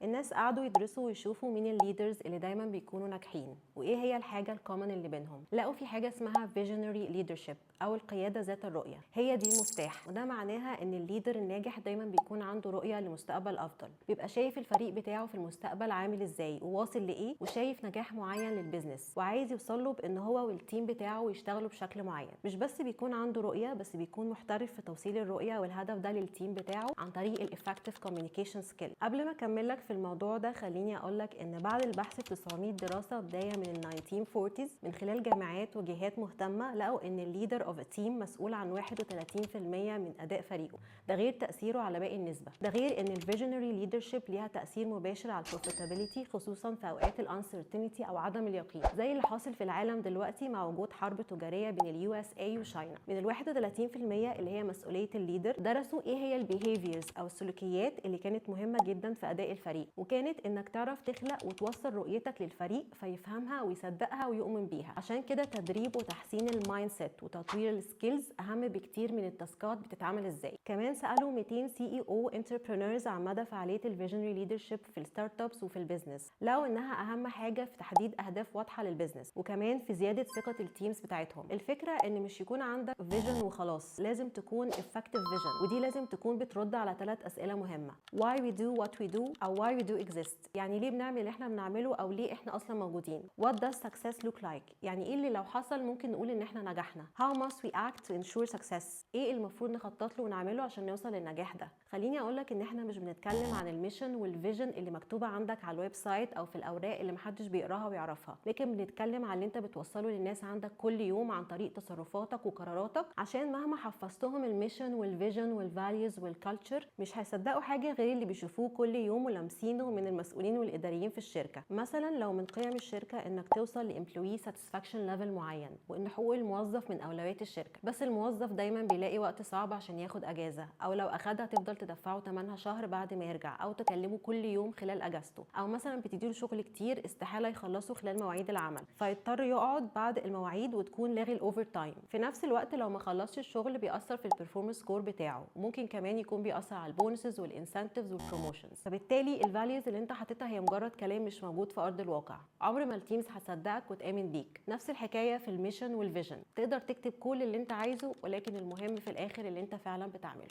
الناس قعدوا يدرسوا ويشوفوا مين الليدرز اللي دايما بيكونوا ناجحين وايه هي الحاجه الكومن اللي بينهم. لقوا في حاجه اسمها visionary leadership او القياده ذات الرؤيه، هي دي المفتاح. وده معناها ان الليدر الناجح دايما بيكون عنده رؤيه لمستقبل افضل، بيبقى شايف الفريق بتاعه في المستقبل عامل ازاي وواصل لايه، وشايف نجاح معين للبيزنس وعايز يوصل له بان هو والتيم بتاعه يشتغلوا بشكل معين. مش بس بيكون عنده رؤيه، بس بيكون محترف في توصيل الرؤيه والهدف ده للتيم بتاعه عن طريق الافكتيف كوميونيكيشن سكيل. قبل ما اكمل لك في الموضوع ده خليني اقول لك ان بعد البحث في 900 دراسه بدايه من ال 1940s من خلال جامعات وجهات مهتمه، لقوا ان الليدر اوف تيم مسؤول عن 31% من اداء فريقه، ده غير تاثيره على باقي النسبه. ده غير ان الفيجنري ليدرشيب ليها تاثير مباشر على البروفيتابيلتي، خصوصا في اوقات الانسرتينتي او عدم اليقين زي اللي حاصل في العالم دلوقتي مع وجود حرب تجاريه بين اليو اس اي وشاينا. من ال 31% اللي هي مسؤوليه الليدر، درسوا ايه هي البيهيفيرز او السلوكيات اللي كانت مهمه جدا في اداء الفريق، وكانت انك تعرف تخلق وتوصل رؤيتك للفريق فيفهمها ويصدقها ويؤمن بيها. عشان كده تدريب وتحسين المايند سيت وتطوير السكيلز اهم بكتير من التاسكات بتتعمل ازاي. كمان سالوا 200 سي اي او انتربرينورز عن مدى فعاليه الفيجنري ليدرشيب في الستارت ابس وفي البيزنس، لقوا انها اهم حاجه في تحديد اهداف واضحه للبيزنس، وكمان في زياده ثقه التيمز بتاعتهم. الفكره ان مش يكون عندك فيجن وخلاص، لازم تكون effective vision، ودي لازم تكون بترد على 3 اسئله مهمه: why we do what we do او why we do exist، يعني ليه بنعمل اللي احنا بنعمله او ليه احنا اصلا موجودين. what does success look like، يعني ايه اللي لو حصل ممكن نقول ان احنا نجحنا. how must we act to ensure success، ايه المفروض نخطط له ونعمله عشان نوصل للنجاح ده. خليني اقول لك ان احنا مش بنتكلم عن الميشن والفيجن اللي مكتوبه عندك على الويب سايت او في الاوراق اللي محدش بيقراها ويعرفها، لكن بنتكلم عن اللي انت بتوصله للناس عندك كل يوم عن طريق تصرفاتك وقراراتك. عشان مهما حفظتهم الميشن والفيجن والفاليوز والكالتشر، مش هيصدقوا حاجه غير اللي بيشوفوه كل يوم ولامسينه من المسؤولين والاداريين في الشركه. مثلا لو من قيم الشركه انك توصل لامبلوي ساتسفاكشن ليفل معين، وان حقوق الموظف من اولويات الشركه، بس الموظف دايما بيلاقي وقت صعب عشان ياخد اجازه، او لو اخدها تفضل تدفعه ثمنها شهر بعد ما يرجع، او تكلمه كل يوم خلال اجازته، او مثلا بتديله شغل كتير استحاله يخلصه خلال مواعيد العمل فيضطر يقعد بعد المواعيد وتكون لاغي الاوفر تايم. في نفس الوقت لو ما خلصش الشغل بيأثر في البرفورمانس سكور بتاعه، وممكن كمان يكون بيأثر على البونسز والانسنتيفز والبروموشنز. فبالتالي الفاليوز اللي انت حاططها هي مجرد كلام مش موجود في ارض الواقع، عمر ما التيمز هتصدقك وتآمن بيك. نفس الحكايه في الميشن والفيجن، تقدر تكتب كل اللي انت عايزه، ولكن المهم في الاخر اللي انت فعلا بتعمله.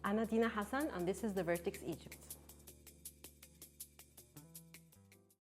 انا دينا حسن and this is the Vertex Egypt.